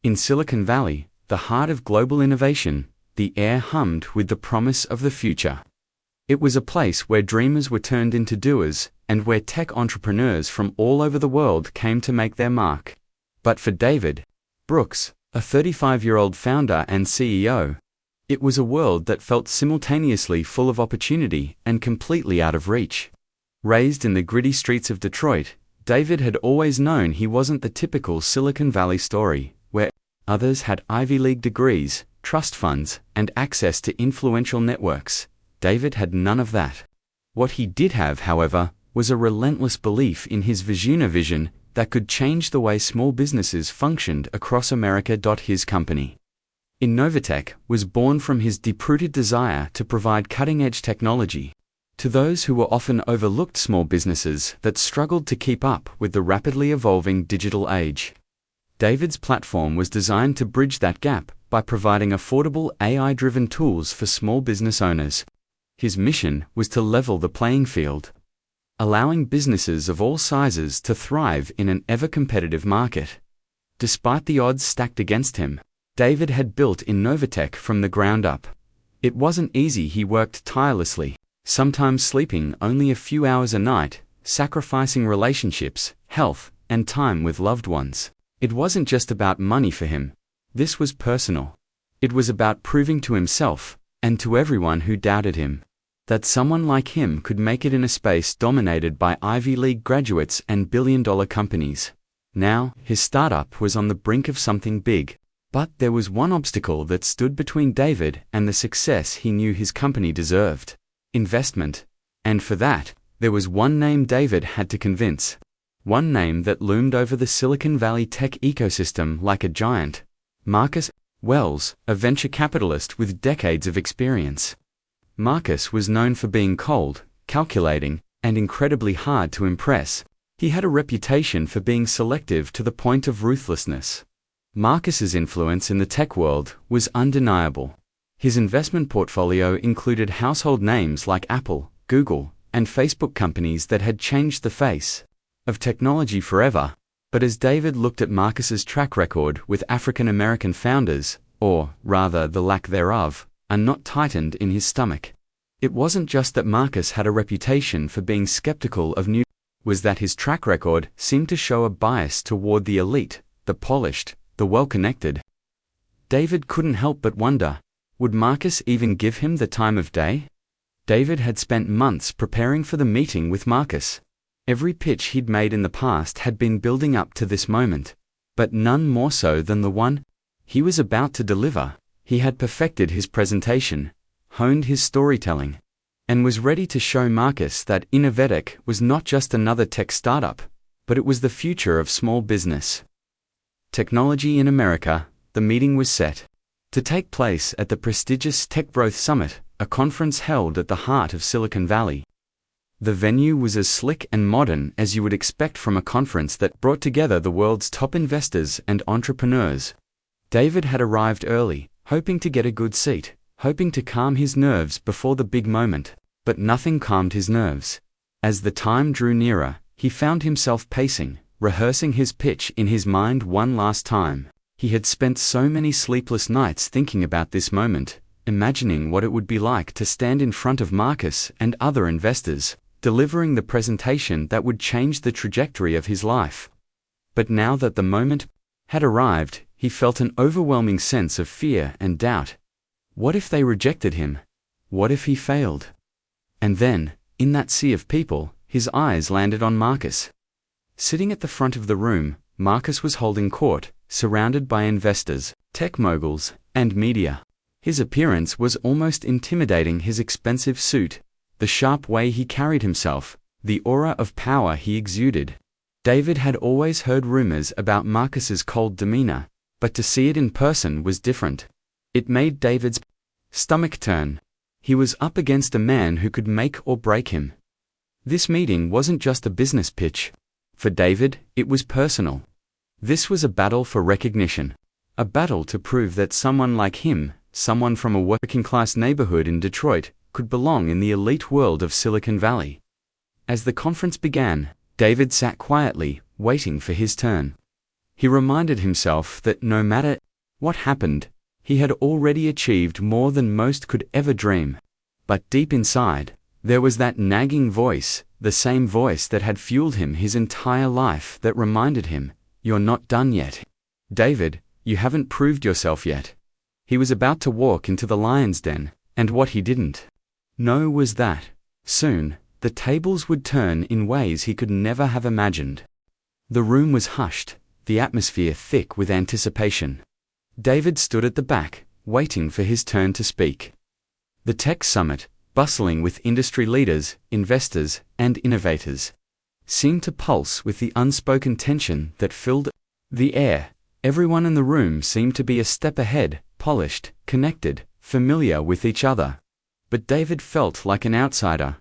In Silicon Valley, the heart of global innovation, the air hummed with the promise of the future. It was a place where dreamers were turned into doers, and where tech entrepreneurs from all over the world came to make their mark. But for David Brooks, a 35-year-old founder and CEO, it was a world that felt simultaneously full of opportunity and completely out of reach. Raised in the gritty streets of Detroit, David had always known he wasn't the typical Silicon Valley story, where others had Ivy League degrees, trust funds, and access to influential networks. David had none of that. What he did have, however, was a relentless belief in his vision that could change the way small businesses functioned across America. His company, InnovaTech, was born from his deep-rooted desire to provide cutting-edge technology to those who were often overlooked small businesses that struggled to keep up with the rapidly evolving digital age. David's platform was designed to bridge that gap by providing affordable AI-driven tools for small business owners. His mission was to level the playing field, allowing businesses of all sizes to thrive in an ever-competitive market. Despite the odds stacked against him, David had built InnovaTech from the ground up. It wasn't easy. He worked tirelessly, sometimes sleeping only a few hours a night, sacrificing relationships, health, and time with loved ones. It wasn't just about money for him. This was personal. It was about proving to himself, and to everyone who doubted him, that someone like him could make it in a space dominated by Ivy League graduates and billion-dollar companies. Now, his startup was on the brink of something big. But there was one obstacle that stood between David and the success he knew his company deserved: investment. And for that, there was one name David had to convince. One name that loomed over the Silicon Valley tech ecosystem like a giant: Marcus Wells, a venture capitalist with decades of experience. Marcus was known for being cold, calculating, and incredibly hard to impress. He had a reputation for being selective to the point of ruthlessness. Marcus's influence in the tech world was undeniable. His investment portfolio included household names like Apple, Google, and Facebook, companies that had changed the face of technology forever. But as David looked at Marcus's track record with African American founders, or rather the lack thereof, a knot tightened in his stomach. It wasn't just that Marcus had a reputation for being skeptical of new, was that his track record seemed to show a bias toward the elite, the polished, the well-connected. David couldn't help but wonder, would Marcus even give him the time of day? David had spent months preparing for the meeting with Marcus. Every pitch he'd made in the past had been building up to this moment, but none more so than the one he was about to deliver. He had perfected his presentation, honed his storytelling, and was ready to show Marcus that InnovaTech was not just another tech startup, but it was the future of small business. Technology in America. The meeting was set to take place at the prestigious Tech Growth Summit, a conference held at the heart of Silicon Valley. The venue was as slick and modern as you would expect from a conference that brought together the world's top investors and entrepreneurs. David had arrived early, hoping to get a good seat, hoping to calm his nerves before the big moment, but nothing calmed his nerves. As the time drew nearer, he found himself pacing, rehearsing his pitch in his mind one last time. He had spent so many sleepless nights thinking about this moment, imagining what it would be like to stand in front of Marcus and other investors, delivering the presentation that would change the trajectory of his life. But now that the moment had arrived, he felt an overwhelming sense of fear and doubt. What if they rejected him? What if he failed? And then, in that sea of people, his eyes landed on Marcus. Sitting at the front of the room, Marcus was holding court, surrounded by investors, tech moguls, and media. His appearance was almost intimidating: his expensive suit, the sharp way he carried himself, the aura of power he exuded. David had always heard rumors about Marcus's cold demeanor, but to see it in person was different. It made David's stomach turn. He was up against a man who could make or break him. This meeting wasn't just a business pitch. For David, it was personal. This was a battle for recognition. A battle to prove that someone like him, someone from a working-class neighborhood in Detroit, could belong in the elite world of Silicon Valley. As the conference began, David sat quietly, waiting for his turn. He reminded himself that no matter what happened, he had already achieved more than most could ever dream. But deep inside, there was that nagging voice, the same voice that had fueled him his entire life, that reminded him, "You're not done yet. David, you haven't proved yourself yet." He was about to walk into the lion's den, and what he didn't know was that, soon, the tables would turn in ways he could never have imagined. The room was hushed, the atmosphere thick with anticipation. David stood at the back, waiting for his turn to speak. The tech summit, bustling with industry leaders, investors, and innovators, seemed to pulse with the unspoken tension that filled the air. Everyone in the room seemed to be a step ahead, polished, connected, familiar with each other. But David felt like an outsider.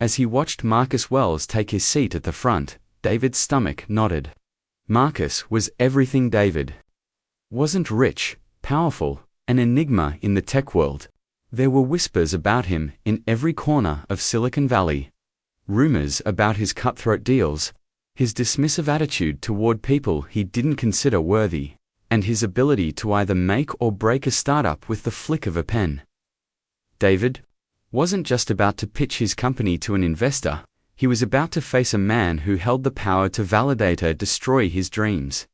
As he watched Marcus Wells take his seat at the front, David's stomach knotted. Marcus was everything David wasn't: rich, powerful, an enigma in the tech world. There were whispers about him in every corner of Silicon Valley. Rumors about his cutthroat deals, his dismissive attitude toward people he didn't consider worthy, and his ability to either make or break a startup with the flick of a pen. David wasn't just about to pitch his company to an investor. He was about to face a man who held the power to validate or destroy his dreams.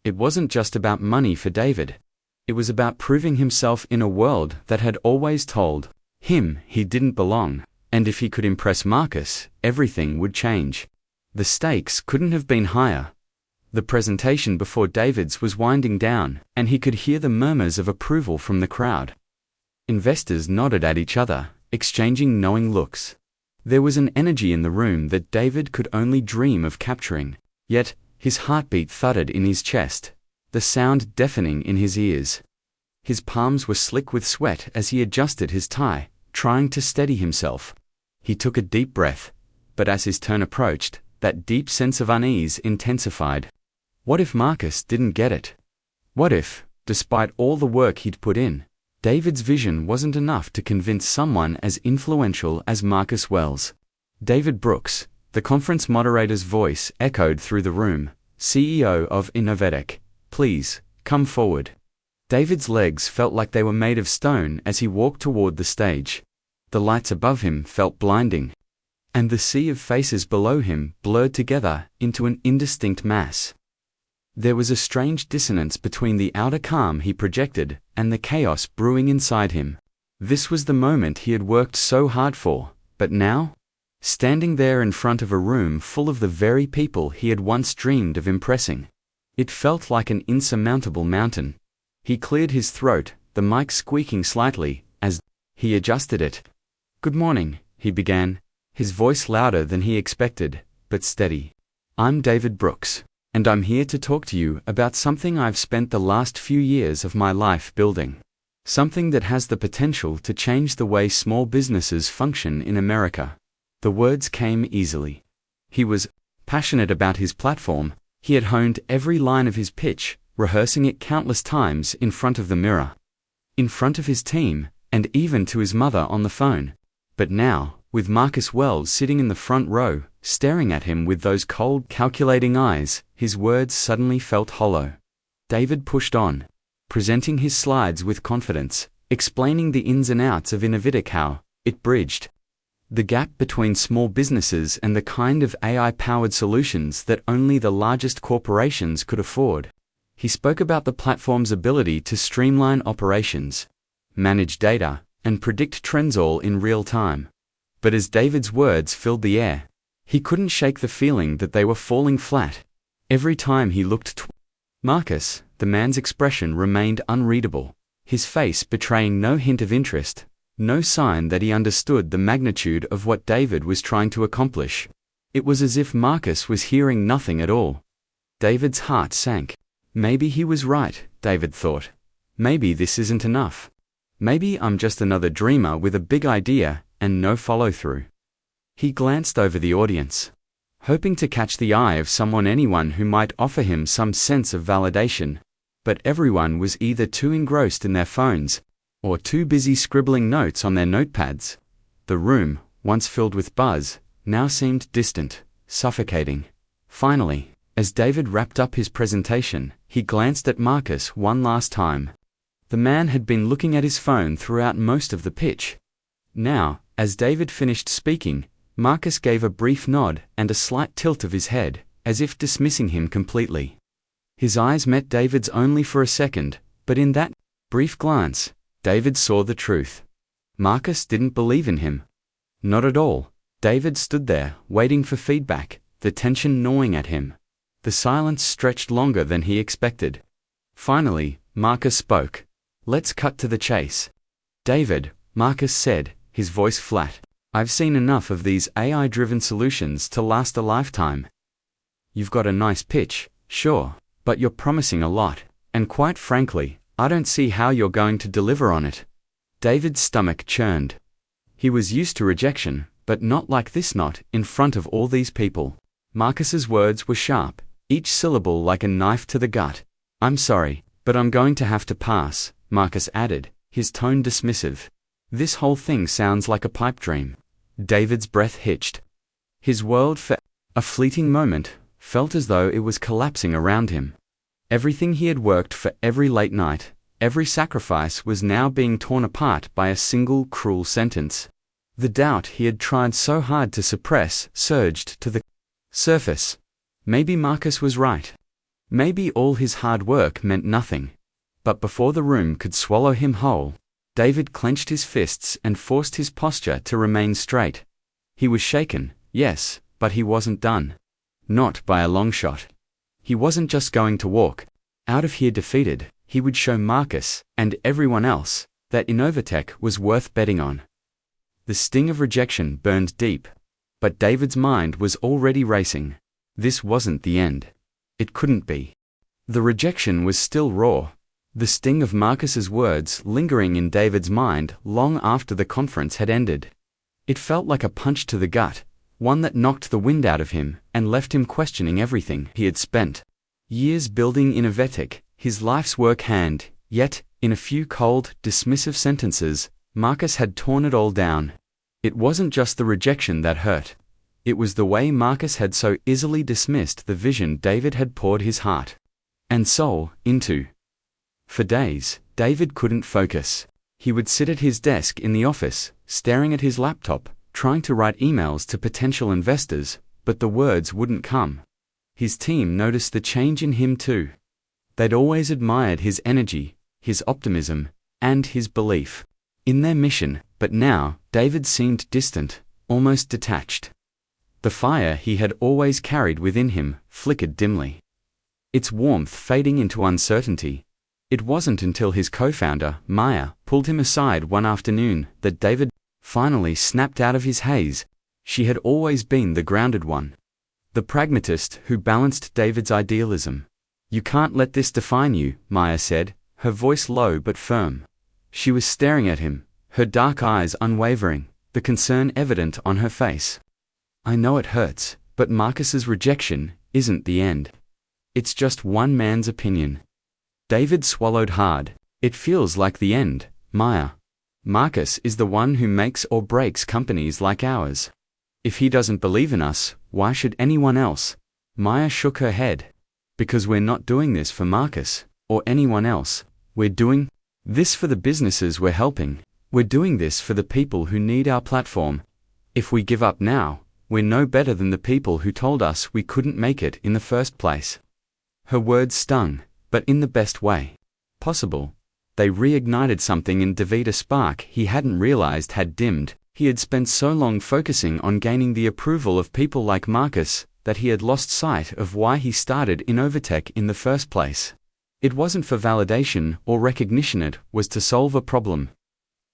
It wasn't just about money for David. It was about proving himself in a world that had always told him he didn't belong, and if he could impress Marcus, everything would change. The stakes couldn't have been higher. The presentation before David's was winding down, and he could hear the murmurs of approval from the crowd. Investors nodded at each other, exchanging knowing looks. There was an energy in the room that David could only dream of capturing. Yet, his heartbeat thudded in his chest, the sound deafening in his ears. His palms were slick with sweat as he adjusted his tie, trying to steady himself. He took a deep breath, but as his turn approached, that deep sense of unease intensified. What if Marcus didn't get it? What if, despite all the work he'd put in, David's vision wasn't enough to convince someone as influential as Marcus Wells? David Brooks, the conference moderator's voice echoed through the room, CEO of InnovaTech, please, come forward. David's legs felt like they were made of stone as he walked toward the stage. The lights above him felt blinding, and the sea of faces below him blurred together into an indistinct mass. There was a strange dissonance between the outer calm he projected and the chaos brewing inside him. This was the moment he had worked so hard for, but now, standing there in front of a room full of the very people he had once dreamed of impressing, it felt like an insurmountable mountain. He cleared his throat, the mic squeaking slightly, as he adjusted it. "Good morning," he began, his voice louder than he expected, but steady. "I'm David Brooks, and I'm here to talk to you about something I've spent the last few years of my life building. Something that has the potential to change the way small businesses function in America." The words came easily. He was passionate about his platform. He had honed every line of his pitch, rehearsing it countless times in front of the mirror, in front of his team, and even to his mother on the phone. But now, with Marcus Wells sitting in the front row, staring at him with those cold, calculating eyes, his words suddenly felt hollow. David pushed on, presenting his slides with confidence, explaining the ins and outs of InnovaTech, how it bridged the gap between small businesses and the kind of AI-powered solutions that only the largest corporations could afford. He spoke about the platform's ability to streamline operations, manage data, and predict trends all in real time. But as David's words filled the air, he couldn't shake the feeling that they were falling flat. Every time he looked toward Marcus, the man's expression remained unreadable, his face betraying no hint of interest, no sign that he understood the magnitude of what David was trying to accomplish. It was as if Marcus was hearing nothing at all. David's heart sank. Maybe he was right, David thought. Maybe this isn't enough. Maybe I'm just another dreamer with a big idea and no follow-through. He glanced over the audience, hoping to catch the eye of anyone who might offer him some sense of validation. But everyone was either too engrossed in their phones, or too busy scribbling notes on their notepads. The room, once filled with buzz, now seemed distant, suffocating. Finally, As David wrapped up his presentation, he glanced at Marcus one last time. The man had been looking at his phone throughout most of the pitch. Now, as David finished speaking, Marcus gave a brief nod and a slight tilt of his head, as if dismissing him completely. His eyes met David's only for a second, but in that brief glance, David saw the truth. Marcus didn't believe in him. Not at all. David stood there, waiting for feedback, the tension gnawing at him. The silence stretched longer than he expected. Finally, Marcus spoke. "Let's cut to the chase." "David," Marcus said, his voice flat, "I've seen enough of these AI-driven solutions to last a lifetime. You've got a nice pitch, sure, but you're promising a lot, and quite frankly, I don't see how you're going to deliver on it." David's stomach churned. He was used to rejection, but not like this, not in front of all these people. Marcus's words were sharp, each syllable like a knife to the gut. "I'm sorry, but I'm going to have to pass," Marcus added, his tone dismissive. "This whole thing sounds like a pipe dream." David's breath hitched. His world, for a fleeting moment, felt as though it was collapsing around him. Everything he had worked for, every late night, every sacrifice, was now being torn apart by a single cruel sentence. The doubt he had tried so hard to suppress surged to the surface. Maybe Marcus was right. Maybe all his hard work meant nothing. But before the room could swallow him whole, David clenched his fists and forced his posture to remain straight. He was shaken, yes, but he wasn't done. Not by a long shot. He wasn't just going to walk out of here defeated. He would show Marcus, and everyone else, that InnovaTech was worth betting on. The sting of rejection burned deep. But David's mind was already racing. This wasn't the end. It couldn't be. The rejection was still raw. The sting of Marcus's words lingering in David's mind long after the conference had ended. It felt like a punch to the gut, one that knocked the wind out of him and left him questioning everything he had spent years building InnovaTech, his life's work hand, yet, in a few cold, dismissive sentences, Marcus had torn it all down. It wasn't just the rejection that hurt. It was the way Marcus had so easily dismissed the vision David had poured his heart and soul into. For days, David couldn't focus. He would sit at his desk in the office, staring at his laptop, trying to write emails to potential investors, but the words wouldn't come. His team noticed the change in him too. They'd always admired his energy, his optimism, and his belief in their mission, but now, David seemed distant, almost detached. The fire he had always carried within him flickered dimly, its warmth fading into uncertainty. It wasn't until his co-founder, Maya, pulled him aside one afternoon that David finally snapped out of his haze. She had always been the grounded one, the pragmatist who balanced David's idealism. "You can't let this define you," Maya said, her voice low but firm. She was staring at him, her dark eyes unwavering, the concern evident on her face. "I know it hurts, but Marcus's rejection isn't the end. It's just one man's opinion." David swallowed hard. "It feels like the end, Maya. Marcus is the one who makes or breaks companies like ours. If he doesn't believe in us, why should anyone else?" Maya shook her head. "Because we're not doing this for Marcus, or anyone else. We're doing this for the businesses we're helping. We're doing this for the people who need our platform. If we give up now, we're no better than the people who told us we couldn't make it in the first place." Her words stung, but in the best way possible. They reignited something in David, a spark he hadn't realized had dimmed. He had spent so long focusing on gaining the approval of people like Marcus that he had lost sight of why he started InnovaTech in the first place. It wasn't for validation or recognition, it was to solve a problem.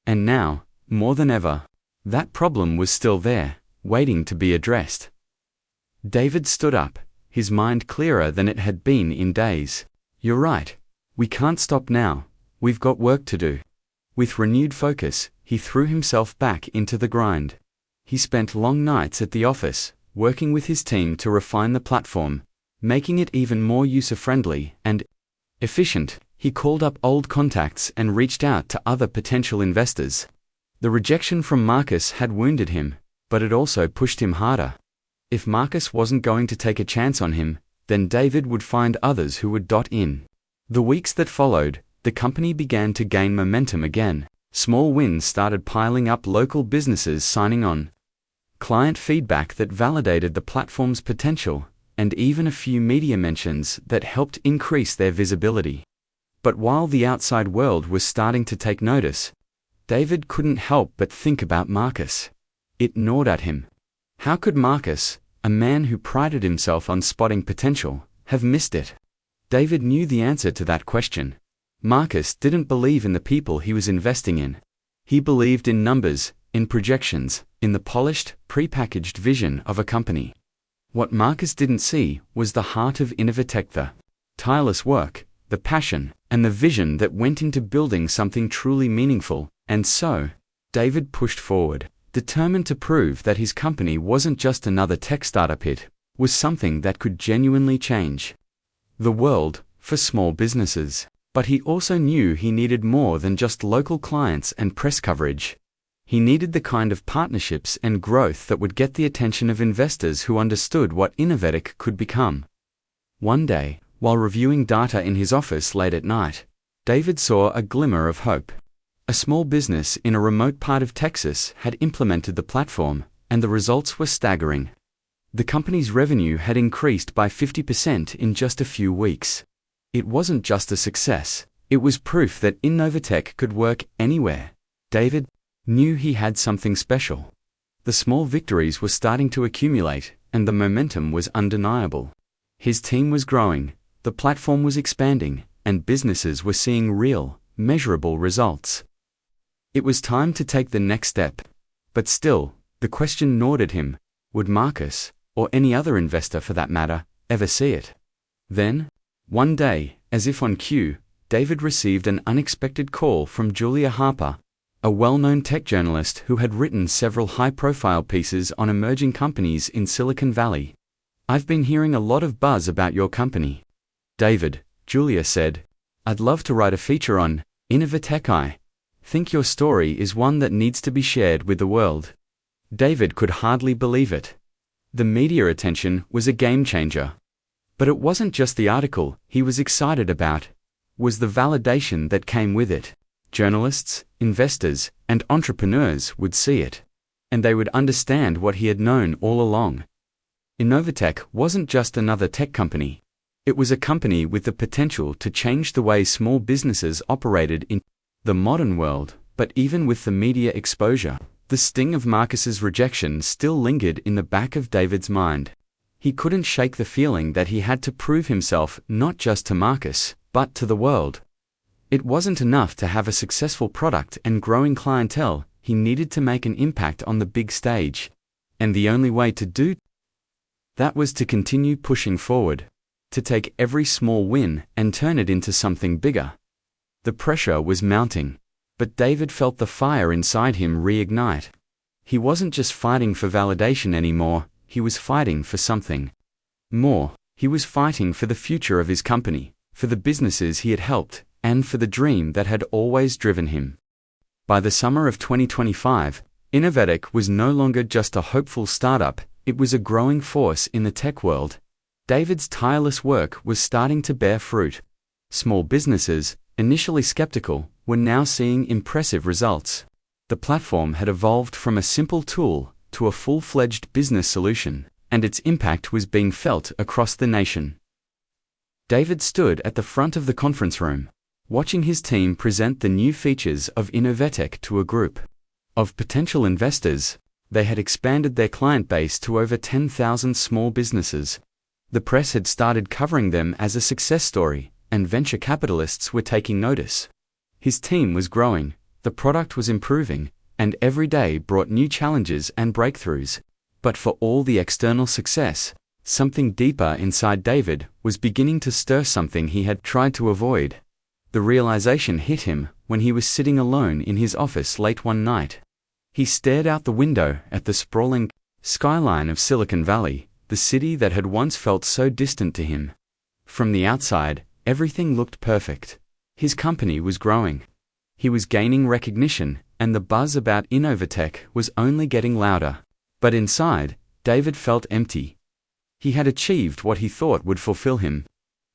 And now, more than ever, that problem was still there, waiting to be addressed. David stood up, his mind clearer than it had been in days. "You're right. We can't stop now. We've got work to do." With renewed focus, he threw himself back into the grind. He spent long nights at the office, working with his team to refine the platform, making it even more user-friendly and efficient. He called up old contacts and reached out to other potential investors. The rejection from Marcus had wounded him, but it also pushed him harder. If Marcus wasn't going to take a chance on him, then David would find others who would dot in. The weeks that followed, the company began to gain momentum again. Small wins started piling up, local businesses signing on, client feedback that validated the platform's potential, and even a few media mentions that helped increase their visibility. But while the outside world was starting to take notice, David couldn't help but think about Marcus. It gnawed at him. How could Marcus, a man who prided himself on spotting potential, have missed it? David knew the answer to that question. Marcus didn't believe in the people he was investing in. He believed in numbers, in projections, in the polished, prepackaged vision of a company. What Marcus didn't see was the heart of InnovaTech, the tireless work, the passion, and the vision that went into building something truly meaningful. And so, David pushed forward, determined to prove that his company wasn't just another tech startup, it was something that could genuinely change the world for small businesses. But he also knew he needed more than just local clients and press coverage. He needed the kind of partnerships and growth that would get the attention of investors who understood what InnovaTech could become. One day, while reviewing data in his office late at night, David saw a glimmer of hope. A small business in a remote part of Texas had implemented the platform, and the results were staggering. The company's revenue had increased by 50% in just a few weeks. It wasn't just a success, it was proof that InnovaTech could work anywhere. David knew he had something special. The small victories were starting to accumulate, and the momentum was undeniable. His team was growing, the platform was expanding, and businesses were seeing real, measurable results. It was time to take the next step. But still, the question gnawed at him: would Marcus, or any other investor for that matter, ever see it? Then, one day, as if on cue, David received an unexpected call from Julia Harper, a well-known tech journalist who had written several high-profile pieces on emerging companies in Silicon Valley. "I've been hearing a lot of buzz about your company, David," Julia said. "I'd love to write a feature on InnovaTech. I think your story is one that needs to be shared with the world." David could hardly believe it. The media attention was a game-changer. But it wasn't just the article he was excited about, was the validation that came with it. Journalists, investors, and entrepreneurs would see it, and they would understand what he had known all along. InnovaTech wasn't just another tech company. It was a company with the potential to change the way small businesses operated in the modern world. But even with the media exposure, the sting of Marcus's rejection still lingered in the back of David's mind. He couldn't shake the feeling that he had to prove himself not just to Marcus, but to the world. It wasn't enough to have a successful product and growing clientele, he needed to make an impact on the big stage. And the only way to do that was to continue pushing forward, to take every small win and turn it into something bigger. The pressure was mounting, but David felt the fire inside him reignite. He wasn't just fighting for validation anymore. He was fighting for something more. He was fighting for the future of his company, for the businesses he had helped, and for the dream that had always driven him. By the summer of 2025, InnovaTech was no longer just a hopeful startup, it was a growing force in the tech world. David's tireless work was starting to bear fruit. Small businesses, initially skeptical, were now seeing impressive results. The platform had evolved from a simple tool to a full-fledged business solution, and its impact was being felt across the nation. David stood at the front of the conference room, watching his team present the new features of InnovaTech to a group of potential investors. They had expanded their client base to over 10,000 small businesses. The press had started covering them as a success story, and venture capitalists were taking notice. His team was growing, the product was improving, and every day brought new challenges and breakthroughs. But for all the external success, something deeper inside David was beginning to stir, something he had tried to avoid. The realization hit him when he was sitting alone in his office late one night. He stared out the window at the sprawling skyline of Silicon Valley, the city that had once felt so distant to him. From the outside, everything looked perfect. His company was growing. He was gaining recognition, and the buzz about InnovaTech was only getting louder. But inside, David felt empty. He had achieved what he thought would fulfill him.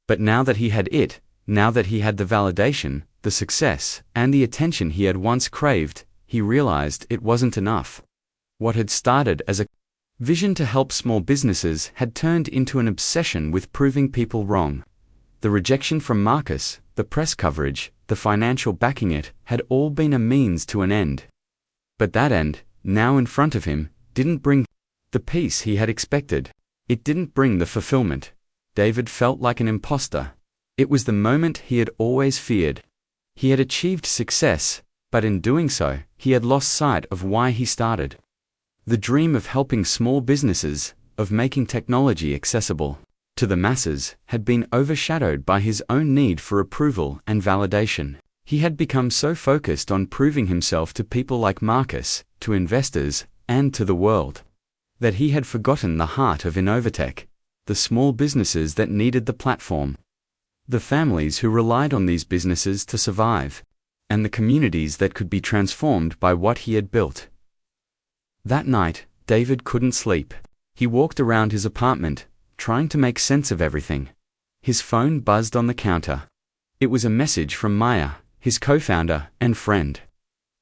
But now that he had it, now that he had the validation, the success, and the attention he had once craved, he realized it wasn't enough. What had started as a vision to help small businesses had turned into an obsession with proving people wrong. The rejection from Marcus, the press coverage, the financial backing it, had all been a means to an end. But that end, now in front of him, didn't bring the peace he had expected. It didn't bring the fulfillment. David felt like an imposter. It was the moment he had always feared. He had achieved success, but in doing so, he had lost sight of why he started. The dream of helping small businesses, of making technology accessible to the masses, had been overshadowed by his own need for approval and validation. He had become so focused on proving himself to people like Marcus, to investors, and to the world, that he had forgotten the heart of InnovaTech, the small businesses that needed the platform, the families who relied on these businesses to survive, and the communities that could be transformed by what he had built. That night, David couldn't sleep. He walked around his apartment, trying to make sense of everything. His phone buzzed on the counter. It was a message from Maya, his co-founder and friend.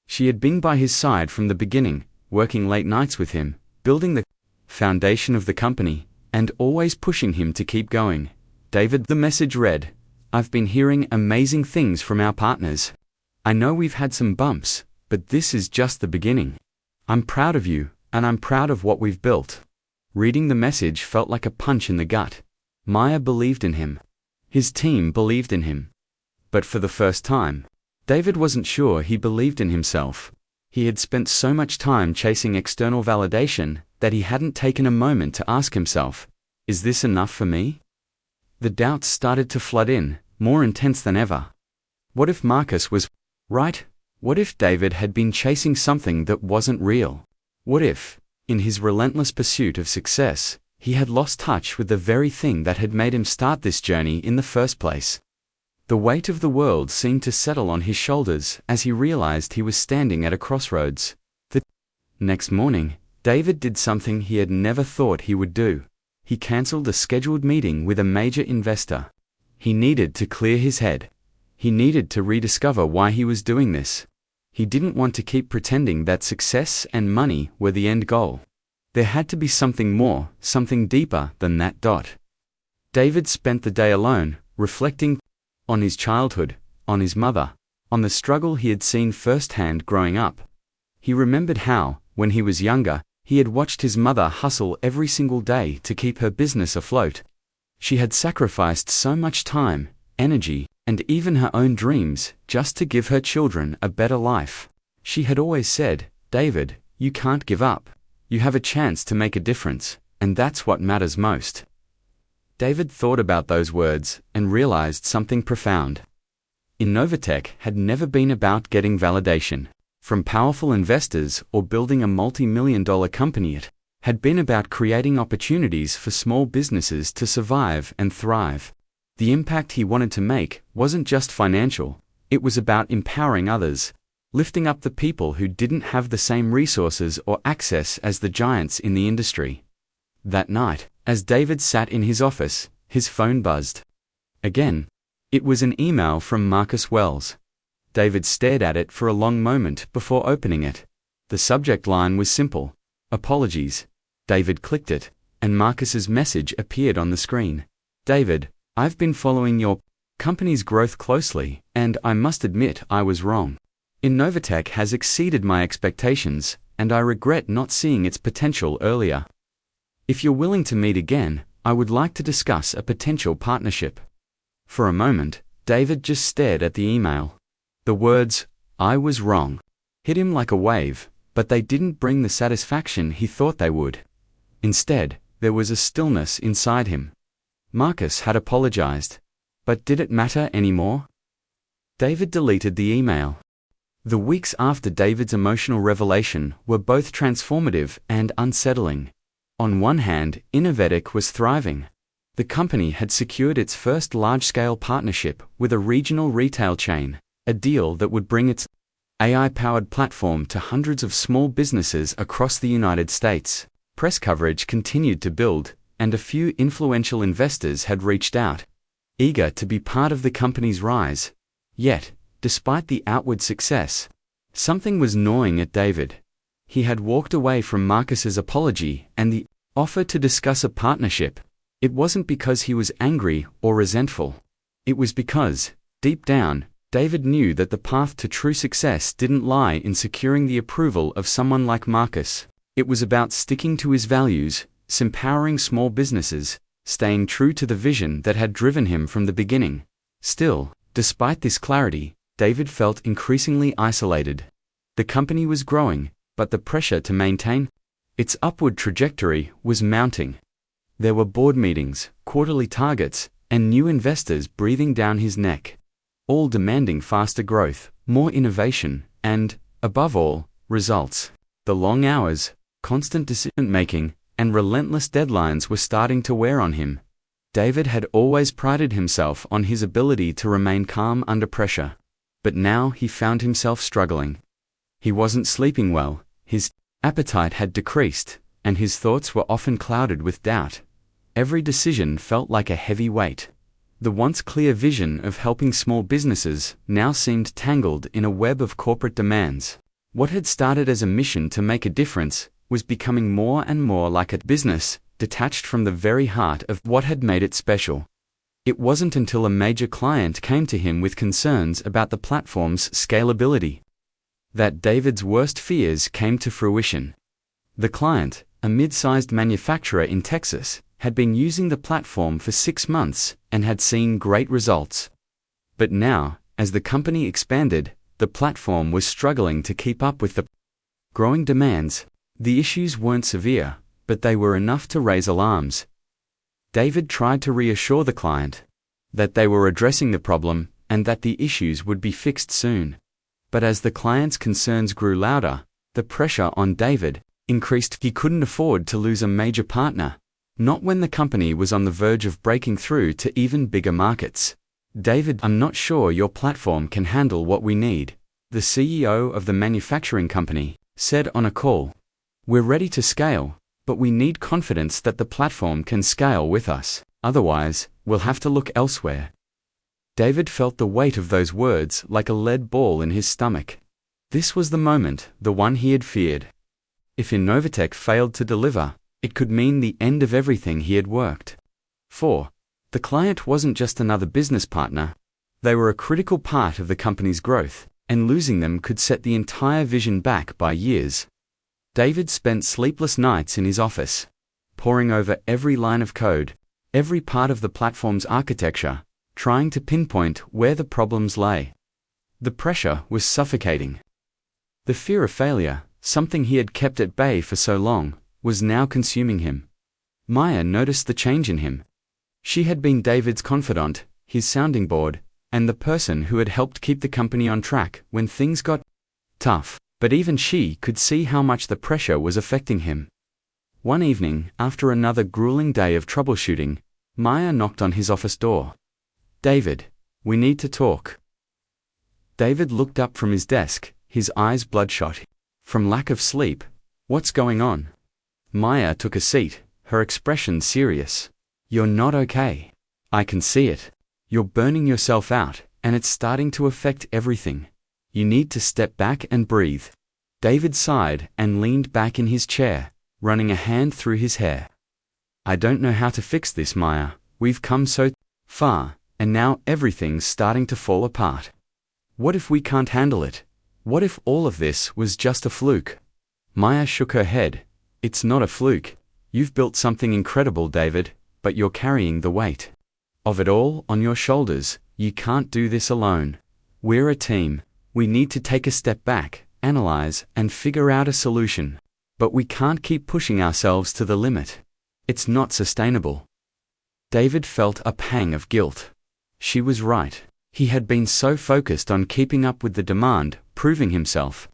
She had been by his side from the beginning, working late nights with him, building the foundation of the company, and always pushing him to keep going. David, the message read, "I've been hearing amazing things from our partners. I know we've had some bumps, but this is just the beginning. I'm proud of you, and I'm proud of what we've built." Reading the message felt like a punch in the gut. Maya believed in him. His team believed in him. But for the first time, David wasn't sure he believed in himself. He had spent so much time chasing external validation that he hadn't taken a moment to ask himself, "Is this enough for me?" The doubts started to flood in, more intense than ever. What if Marcus was right? What if David had been chasing something that wasn't real? What if, in his relentless pursuit of success, he had lost touch with the very thing that had made him start this journey in the first place? The weight of the world seemed to settle on his shoulders as he realized he was standing at a crossroads. The next morning, David did something he had never thought he would do. He cancelled a scheduled meeting with a major investor. He needed to clear his head. He needed to rediscover why he was doing this. He didn't want to keep pretending that success and money were the end goal. There had to be something more, something deeper than that. David spent the day alone, reflecting on his childhood, on his mother, on the struggle he had seen firsthand growing up. He remembered how, when he was younger, he had watched his mother hustle every single day to keep her business afloat. She had sacrificed so much time, energy, and even her own dreams, just to give her children a better life. She had always said, "David, you can't give up. You have a chance to make a difference, and that's what matters most." David thought about those words and realized something profound. InnovaTech had never been about getting validation from powerful investors or building a multi-million-dollar company. It had been about creating opportunities for small businesses to survive and thrive. The impact he wanted to make wasn't just financial, it was about empowering others, lifting up the people who didn't have the same resources or access as the giants in the industry. That night, as David sat in his office, his phone buzzed. Again, it was an email from Marcus Wells. David stared at it for a long moment before opening it. The subject line was simple: "Apologies." David clicked it, and Marcus's message appeared on the screen. "David, I've been following your company's growth closely, and I must admit I was wrong. InnovaTech has exceeded my expectations, and I regret not seeing its potential earlier. If you're willing to meet again, I would like to discuss a potential partnership." For a moment, David just stared at the email. The words, "I was wrong," hit him like a wave, but they didn't bring the satisfaction he thought they would. Instead, there was a stillness inside him. Marcus had apologized. But did it matter anymore? David deleted the email. The weeks after David's emotional revelation were both transformative and unsettling. On one hand, InnovaTech was thriving. The company had secured its first large-scale partnership with a regional retail chain, a deal that would bring its AI-powered platform to hundreds of small businesses across the United States. Press coverage continued to build, and a few influential investors had reached out, eager to be part of the company's rise. Yet, despite the outward success, something was gnawing at David. He had walked away from Marcus's apology and the offer to discuss a partnership. It wasn't because he was angry or resentful. It was because, deep down, David knew that the path to true success didn't lie in securing the approval of someone like Marcus. It was about sticking to his values, empowering small businesses, staying true to the vision that had driven him from the beginning. Still, despite this clarity, David felt increasingly isolated. The company was growing, but the pressure to maintain its upward trajectory was mounting. There were board meetings, quarterly targets, and new investors breathing down his neck, all demanding faster growth, more innovation, and, above all, results. The long hours, constant decision-making, and relentless deadlines were starting to wear on him. David had always prided himself on his ability to remain calm under pressure. But now he found himself struggling. He wasn't sleeping well, his appetite had decreased, and his thoughts were often clouded with doubt. Every decision felt like a heavy weight. The once clear vision of helping small businesses now seemed tangled in a web of corporate demands. What had started as a mission to make a difference was becoming more and more like a business, detached from the very heart of what had made it special. It wasn't until a major client came to him with concerns about the platform's scalability that David's worst fears came to fruition. The client, a mid-sized manufacturer in Texas, had been using the platform for 6 months and had seen great results. But now, as the company expanded, the platform was struggling to keep up with the growing demands. The issues weren't severe, but they were enough to raise alarms. David tried to reassure the client that they were addressing the problem and that the issues would be fixed soon. But as the client's concerns grew louder, the pressure on David increased. He couldn't afford to lose a major partner, not when the company was on the verge of breaking through to even bigger markets. David, I'm not sure your platform can handle what we need, the CEO of the manufacturing company said on a call. We're ready to scale, but we need confidence that the platform can scale with us. Otherwise, we'll have to look elsewhere. David felt the weight of those words like a lead ball in his stomach. This was the moment, the one he had feared. If InnovaTech failed to deliver, it could mean the end of everything he had worked for. The client wasn't just another business partner. They were a critical part of the company's growth, and losing them could set the entire vision back by years. David spent sleepless nights in his office, poring over every line of code, every part of the platform's architecture, trying to pinpoint where the problems lay. The pressure was suffocating. The fear of failure, something he had kept at bay for so long, was now consuming him. Maya noticed the change in him. She had been David's confidant, his sounding board, and the person who had helped keep the company on track when things got tough. But even she could see how much the pressure was affecting him. One evening, after another grueling day of troubleshooting, Maya knocked on his office door. David, we need to talk. David looked up from his desk, his eyes bloodshot from lack of sleep. What's going on? Maya took a seat, her expression serious. You're not okay. I can see it. You're burning yourself out, and it's starting to affect everything. You need to step back and breathe. David sighed and leaned back in his chair, running a hand through his hair. I don't know how to fix this, Maya. We've come so far, and now everything's starting to fall apart. What if we can't handle it? What if all of this was just a fluke? Maya shook her head. It's not a fluke. You've built something incredible, David, but you're carrying the weight of it all on your shoulders. You can't do this alone. We're a team. We need to take a step back, analyze, and figure out a solution. But we can't keep pushing ourselves to the limit. It's not sustainable. David felt a pang of guilt. She was right. He had been so focused on keeping up with the demand, proving himself,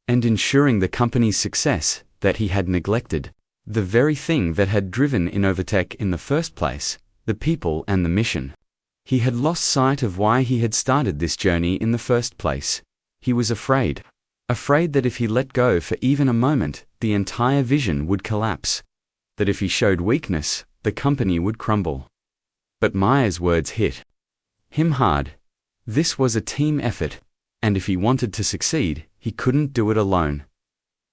and ensuring the company's success, that he had neglected the very thing that had driven InnovaTech in the first place, the people and the mission. He had lost sight of why he had started this journey in the first place. He was afraid that if he let go for even a moment, the entire vision would collapse. That if he showed weakness, the company would crumble. But Maya's words hit him hard. This was a team effort, and if he wanted to succeed, he couldn't do it alone.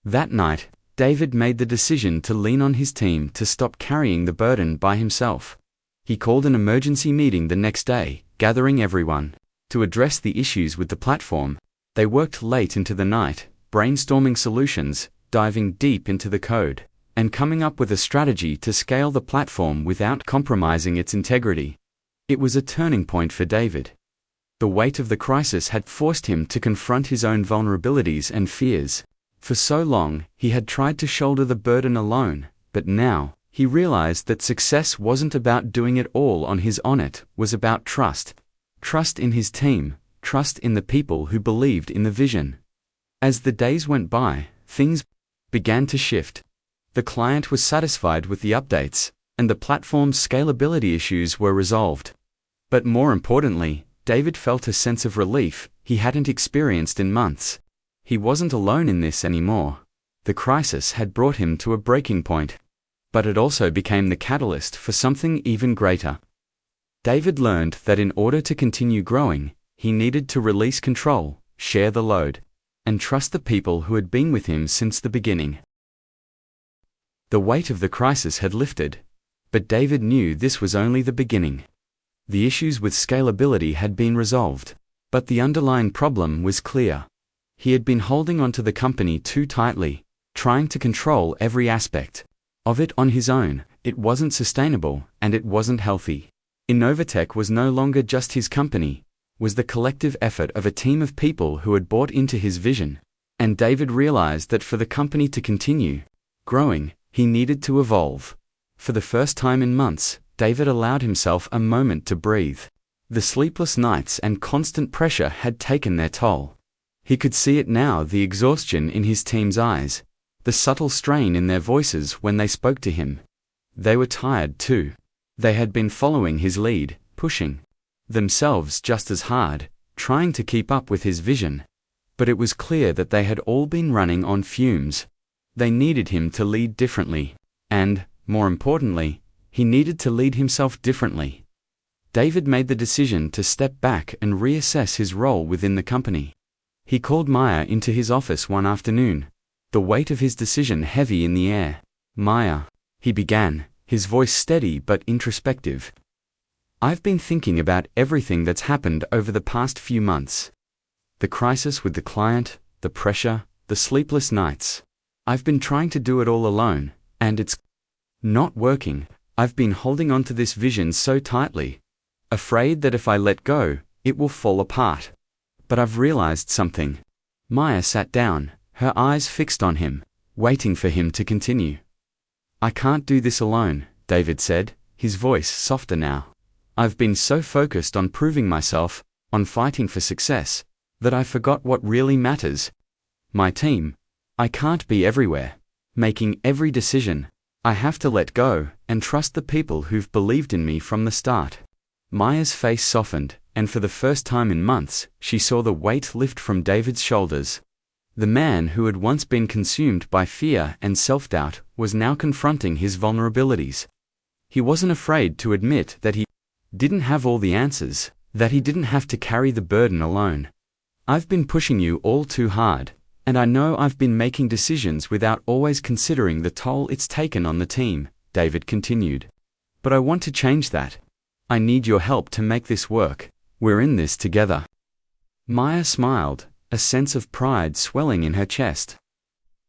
That night, David made the decision to lean on his team to stop carrying the burden by himself. He called an emergency meeting the next day, gathering everyone to address the issues with the platform. They worked late into the night, brainstorming solutions, diving deep into the code, and coming up with a strategy to scale the platform without compromising its integrity. It was a turning point for David. The weight of the crisis had forced him to confront his own vulnerabilities and fears. For so long, he had tried to shoulder the burden alone, but now, he realized that success wasn't about doing it all on his own. It was about trust. Trust in his team, trust in the people who believed in the vision. As the days went by, things began to shift. The client was satisfied with the updates, and the platform's scalability issues were resolved. But more importantly, David felt a sense of relief he hadn't experienced in months. He wasn't alone in this anymore. The crisis had brought him to a breaking point. But it also became the catalyst for something even greater. David learned that in order to continue growing, he needed to release control, share the load, and trust the people who had been with him since the beginning. The weight of the crisis had lifted, but David knew this was only the beginning. The issues with scalability had been resolved, but the underlying problem was clear. He had been holding onto the company too tightly, trying to control every aspect of it on his own. It wasn't sustainable, and it wasn't healthy. InnovaTech was no longer just his company, was the collective effort of a team of people who had bought into his vision. And David realized that for the company to continue growing, he needed to evolve. For the first time in months, David allowed himself a moment to breathe. The sleepless nights and constant pressure had taken their toll. He could see it now, the exhaustion in his team's eyes, the subtle strain in their voices when they spoke to him. They were tired too. They had been following his lead, pushing themselves just as hard, trying to keep up with his vision. But it was clear that they had all been running on fumes. They needed him to lead differently, and, more importantly, he needed to lead himself differently. David made the decision to step back and reassess his role within the company. He called Maya into his office one afternoon, the weight of his decision heavy in the air. "Maya," he began, his voice steady but introspective. "I've been thinking about everything that's happened over the past few months. The crisis with the client, the pressure, the sleepless nights. I've been trying to do it all alone, and it's not working. I've been holding on to this vision so tightly, afraid that if I let go, it will fall apart. But I've realized something." Maya sat down, her eyes fixed on him, waiting for him to continue. "I can't do this alone," David said, his voice softer now. "I've been so focused on proving myself, on fighting for success, that I forgot what really matters. My team. I can't be everywhere, making every decision. I have to let go and trust the people who've believed in me from the start." Maya's face softened, and for the first time in months, she saw the weight lift from David's shoulders. The man who had once been consumed by fear and self-doubt was now confronting his vulnerabilities. He wasn't afraid to admit that he didn't have all the answers, that he didn't have to carry the burden alone. "I've been pushing you all too hard, and I know I've been making decisions without always considering the toll it's taken on the team," David continued. "But I want to change that. I need your help to make this work. We're in this together." Maya smiled, a sense of pride swelling in her chest.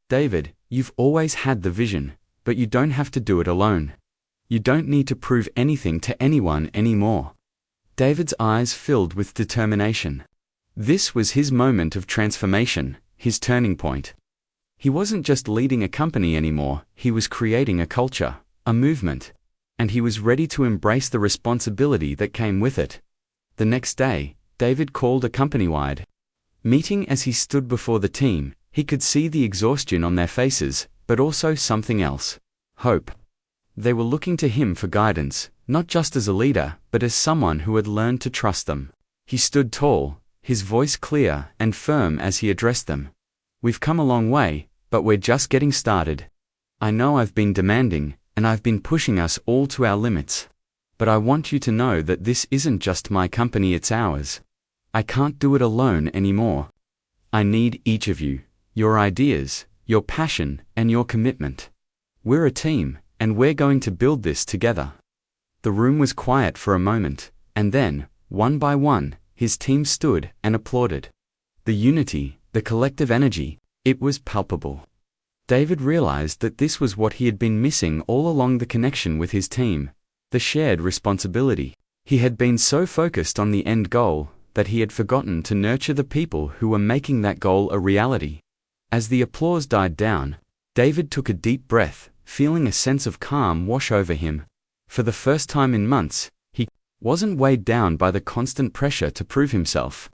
"David, you've always had the vision, but you don't have to do it alone. You don't need to prove anything to anyone anymore." David's eyes filled with determination. This was his moment of transformation, his turning point. He wasn't just leading a company anymore, he was creating a culture, a movement, and he was ready to embrace the responsibility that came with it. The next day, David called a company-wide meeting. As he stood before the team, he could see the exhaustion on their faces, but also something else: hope. They were looking to him for guidance, not just as a leader, but as someone who had learned to trust them. He stood tall, his voice clear and firm as he addressed them. "We've come a long way, but we're just getting started. I know I've been demanding, and I've been pushing us all to our limits. But I want you to know that this isn't just my company, it's ours. I can't do it alone anymore. I need each of you, your ideas, your passion, and your commitment. We're a team, and we're going to build this together." The room was quiet for a moment, and then, one by one, his team stood and applauded. The unity, the collective energy, it was palpable. David realized that this was what he had been missing all along, the connection with his team, the shared responsibility. He had been so focused on the end goal that he had forgotten to nurture the people who were making that goal a reality. As the applause died down, David took a deep breath, feeling a sense of calm wash over him. For the first time in months, he wasn't weighed down by the constant pressure to prove himself.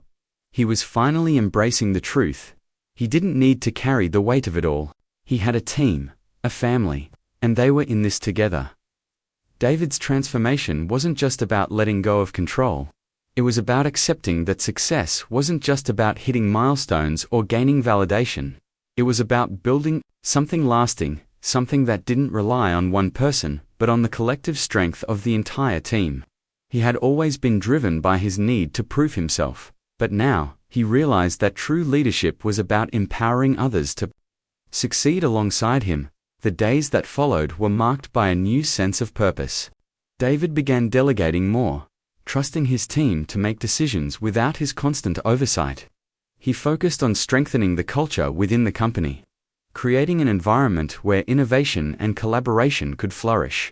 He was finally embracing the truth. He didn't need to carry the weight of it all. He had a team, a family, and they were in this together. David's transformation wasn't just about letting go of control. It was about accepting that success wasn't just about hitting milestones or gaining validation. It was about building something lasting, something that didn't rely on one person, but on the collective strength of the entire team. He had always been driven by his need to prove himself, but now, he realized that true leadership was about empowering others to succeed alongside him. The days that followed were marked by a new sense of purpose. David began delegating more, trusting his team to make decisions without his constant oversight. He focused on strengthening the culture within the company, creating an environment where innovation and collaboration could flourish.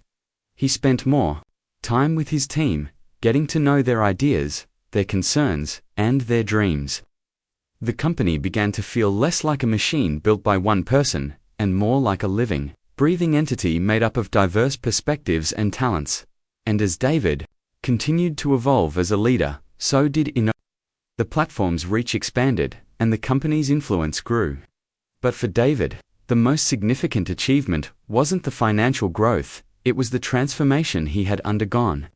He spent more time with his team, getting to know their ideas, their concerns, and their dreams. The company began to feel less like a machine built by one person, and more like a living, breathing entity made up of diverse perspectives and talents. And as David continued to evolve as a leader, so did the platform's reach expanded, and the company's influence grew. But for David, the most significant achievement wasn't the financial growth, it was the transformation he had undergone.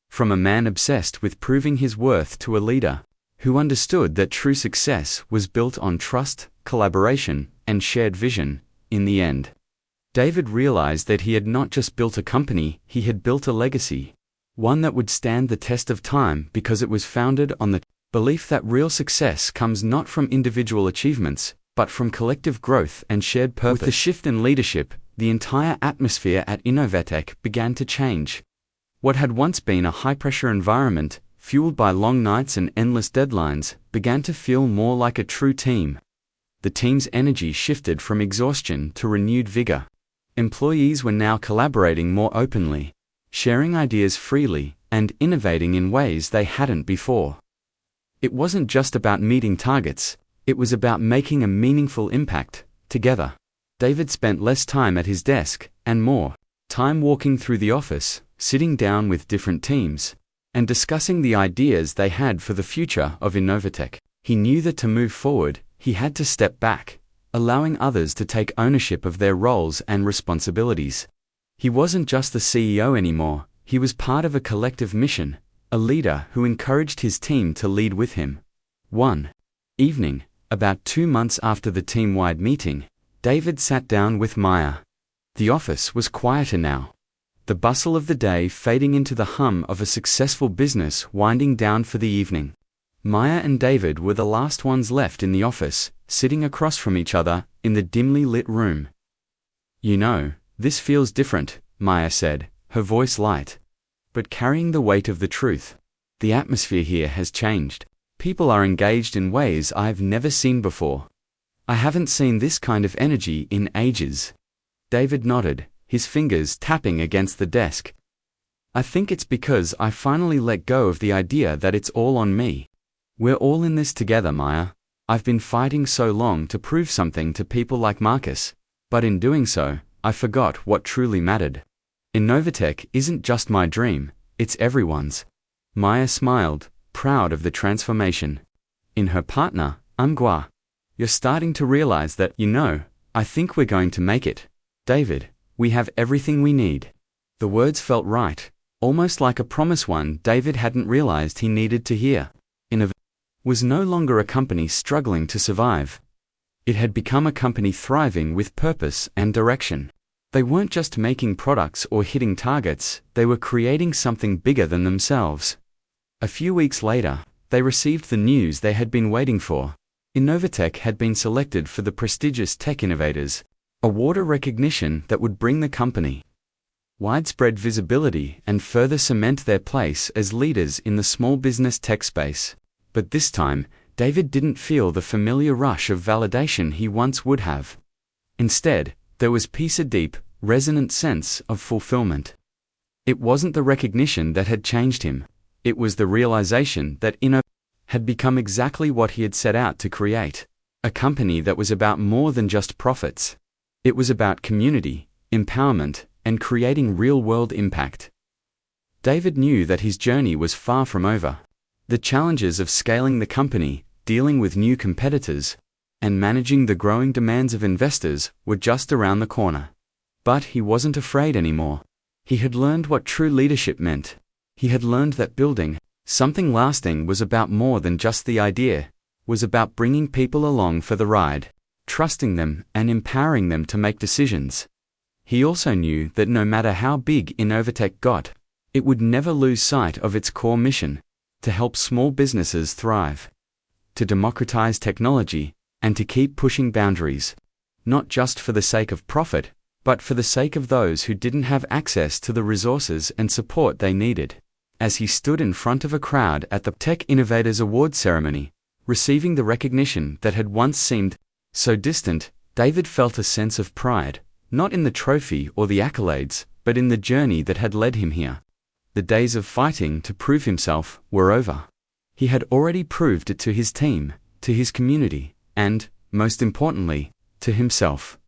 From a man obsessed with proving his worth to a leader who understood that true success was built on trust, collaboration, and shared vision, in the end, David realized that he had not just built a company, he had built a legacy, one that would stand the test of time because it was founded on the belief that real success comes not from individual achievements, but from collective growth and shared purpose. With the shift in leadership, the entire atmosphere at InnovaTech began to change. What had once been a high-pressure environment, fueled by long nights and endless deadlines, began to feel more like a true team. The team's energy shifted from exhaustion to renewed vigor. Employees were now collaborating more openly, sharing ideas freely, and innovating in ways they hadn't before. It wasn't just about meeting targets, it was about making a meaningful impact, together. David spent less time at his desk, and more time walking through the office, sitting down with different teams, and discussing the ideas they had for the future of InnovaTech. He knew that to move forward, he had to step back, allowing others to take ownership of their roles and responsibilities. He wasn't just the CEO anymore, he was part of a collective mission, a leader who encouraged his team to lead with him. One evening, about 2 months after the team-wide meeting, David sat down with Maya. The office was quieter now, the bustle of the day fading into the hum of a successful business winding down for the evening. Maya and David were the last ones left in the office, sitting across from each other in the dimly lit room. "You know, this feels different," Maya said, her voice light, but carrying the weight of the truth. "The atmosphere here has changed. People are engaged in ways I've never seen before. I haven't seen this kind of energy in ages." David nodded, his fingers tapping against the desk. "I think it's because I finally let go of the idea that it's all on me. We're all in this together, Maya. I've been fighting so long to prove something to people like Marcus, but in doing so, I forgot what truly mattered. InnovaTech isn't just my dream, it's everyone's." Maya smiled, proud of the transformation. In her partner, Angua, "You're starting to realize that, I think we're going to make it. David, we have everything we need." The words felt right, almost like a promise one David hadn't realized he needed to hear. InnovaTech was no longer a company struggling to survive. It had become a company thriving with purpose and direction. They weren't just making products or hitting targets, they were creating something bigger than themselves. A few weeks later, they received the news they had been waiting for. InnovaTech had been selected for the prestigious Tech Innovators Award, a recognition that would bring the company widespread visibility and further cement their place as leaders in the small business tech space. But this time, David didn't feel the familiar rush of validation he once would have. Instead, there was peace, a deep, resonant sense of fulfillment. It wasn't the recognition that had changed him. It was the realization that InnovaTech had become exactly what he had set out to create, a company that was about more than just profits. It was about community, empowerment, and creating real-world impact. David knew that his journey was far from over. The challenges of scaling the company, dealing with new competitors, and managing the growing demands of investors were just around the corner. But he wasn't afraid anymore. He had learned what true leadership meant. He had learned that building something lasting was about more than just the idea, was about bringing people along for the ride, trusting them and empowering them to make decisions. He also knew that no matter how big InnovaTech got, it would never lose sight of its core mission: to help small businesses thrive, to democratize technology, and to keep pushing boundaries, not just for the sake of profit, but for the sake of those who didn't have access to the resources and support they needed. As he stood in front of a crowd at the Tech Innovators Award ceremony, receiving the recognition that had once seemed so distant, David felt a sense of pride, not in the trophy or the accolades, but in the journey that had led him here. The days of fighting to prove himself were over. He had already proved it to his team, to his community, and, most importantly, to himself.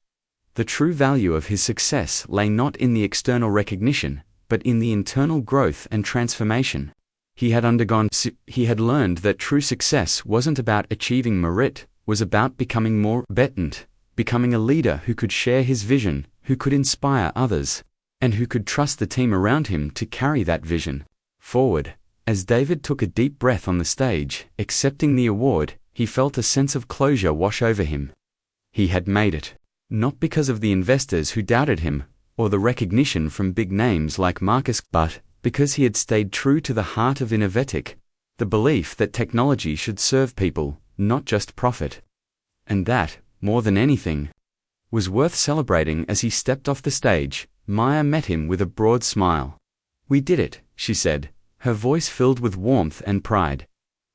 The true value of his success lay not in the external recognition, but in the internal growth and transformation he had undergone. He had learned that true success wasn't about achieving merit, was about becoming more competent, becoming a leader who could share his vision, who could inspire others, and who could trust the team around him to carry that vision forward. As David took a deep breath on the stage, accepting the award, he felt a sense of closure wash over him. He had made it, not because of the investors who doubted him, or the recognition from big names like Marcus, but because he had stayed true to the heart of InnovaTech, the belief that technology should serve people, not just profit. And that, more than anything, was worth celebrating. As he stepped off the stage, Maya met him with a broad smile. "We did it," she said, her voice filled with warmth and pride.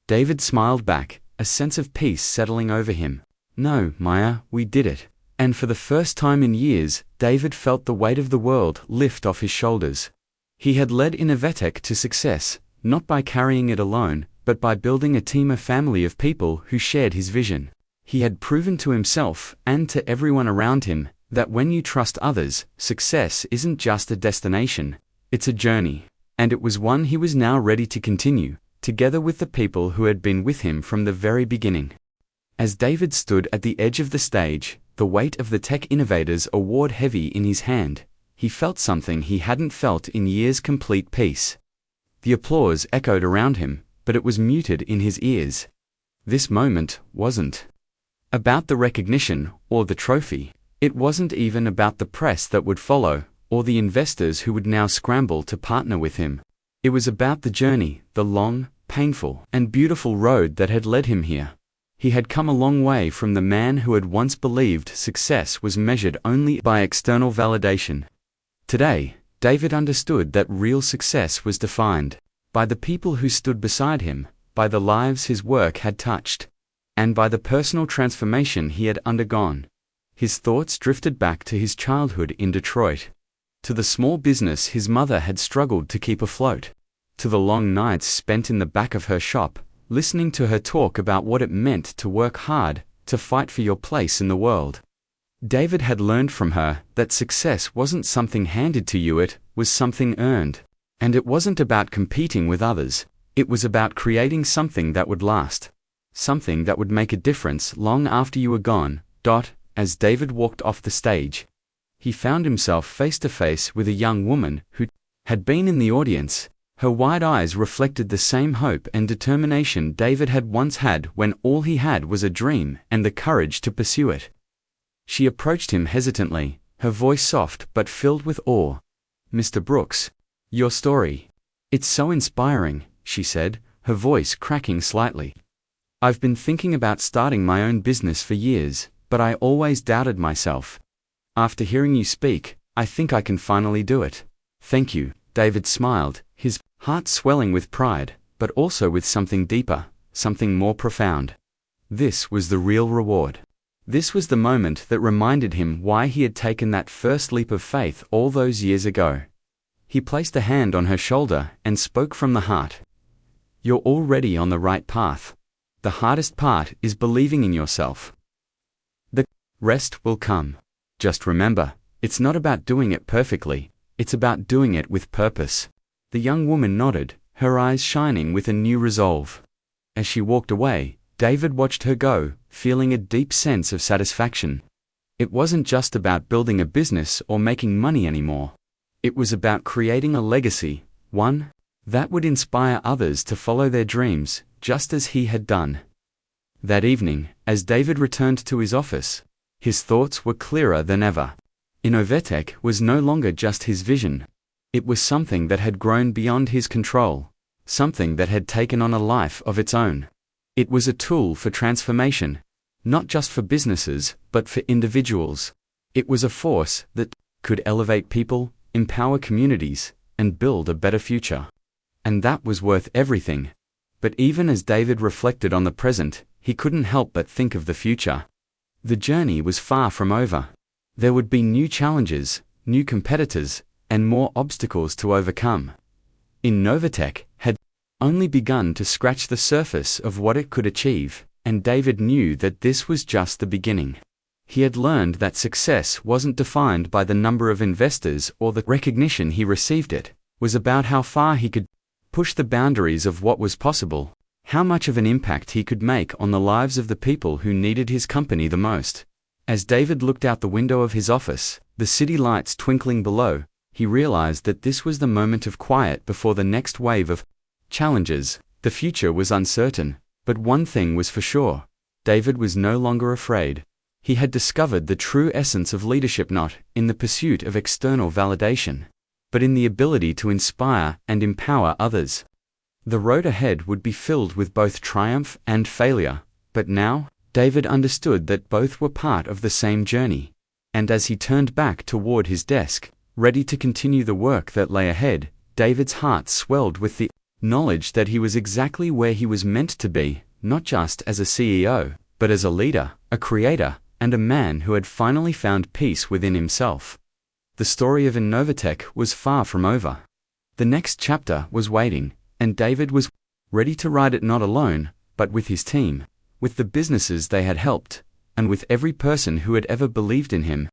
David smiled back, a sense of peace settling over him. "No, Maya, we did it." And for the first time in years, David felt the weight of the world lift off his shoulders. He had led InnovaTech to success, not by carrying it alone, but by building a team, a family of people who shared his vision. He had proven to himself, and to everyone around him, that when you trust others, success isn't just a destination, it's a journey. And it was one he was now ready to continue, together with the people who had been with him from the very beginning. As David stood at the edge of the stage, the weight of the Tech Innovators Award heavy in his hand, he felt something he hadn't felt in years: complete peace. The applause echoed around him, but it was muted in his ears. This moment wasn't about the recognition or the trophy. It wasn't even about the press that would follow, or the investors who would now scramble to partner with him. It was about the journey, the long, painful, and beautiful road that had led him here. He had come a long way from the man who had once believed success was measured only by external validation. Today, David understood that real success was defined by the people who stood beside him, by the lives his work had touched, and by the personal transformation he had undergone. His thoughts drifted back to his childhood in Detroit, to the small business his mother had struggled to keep afloat, to the long nights spent in the back of her shop, listening to her talk about what it meant to work hard, to fight for your place in the world. David had learned from her that success wasn't something handed to you, it was something earned. And it wasn't about competing with others, it was about creating something that would last, something that would make a difference long after you were gone. As David walked off the stage, he found himself face to face with a young woman who had been in the audience. Her wide eyes reflected the same hope and determination David had once had when all he had was a dream and the courage to pursue it. She approached him hesitantly, her voice soft but filled with awe. "Mr. Brooks, your story. It's so inspiring," she said, her voice cracking slightly. "I've been thinking about starting my own business for years, but I always doubted myself. After hearing you speak, I think I can finally do it." "Thank you," David smiled, his heart swelling with pride, but also with something deeper, something more profound. This was the real reward. This was the moment that reminded him why he had taken that first leap of faith all those years ago. He placed a hand on her shoulder and spoke from the heart. "You're already on the right path. The hardest part is believing in yourself. The rest will come. Just remember, it's not about doing it perfectly, it's about doing it with purpose." The young woman nodded, her eyes shining with a new resolve. As she walked away, David watched her go, feeling a deep sense of satisfaction. It wasn't just about building a business or making money anymore. It was about creating a legacy, one that would inspire others to follow their dreams, just as he had done. That evening, as David returned to his office, his thoughts were clearer than ever. InnovaTech was no longer just his vision. It was something that had grown beyond his control, something that had taken on a life of its own. It was a tool for transformation, not just for businesses, but for individuals. It was a force that could elevate people, empower communities, and build a better future. And that was worth everything. But even as David reflected on the present, he couldn't help but think of the future. The journey was far from over. There would be new challenges, new competitors, and more obstacles to overcome. InnovaTech had only begun to scratch the surface of what it could achieve, and David knew that this was just the beginning. He had learned that success wasn't defined by the number of investors or the recognition he received. It was about how far he could push the boundaries of what was possible, how much of an impact he could make on the lives of the people who needed his company the most. As David looked out the window of his office, the city lights twinkling below, he realized that this was the moment of quiet before the next wave of challenges. The future was uncertain, but one thing was for sure: David was no longer afraid. He had discovered the true essence of leadership, not in the pursuit of external validation, but in the ability to inspire and empower others. The road ahead would be filled with both triumph and failure, but now, David understood that both were part of the same journey. And as he turned back toward his desk, ready to continue the work that lay ahead, David's heart swelled with the knowledge that he was exactly where he was meant to be, not just as a CEO, but as a leader, a creator, and a man who had finally found peace within himself. The story of InnovaTech was far from over. The next chapter was waiting, and David was ready to write it not alone, but with his team, with the businesses they had helped, and with every person who had ever believed in him.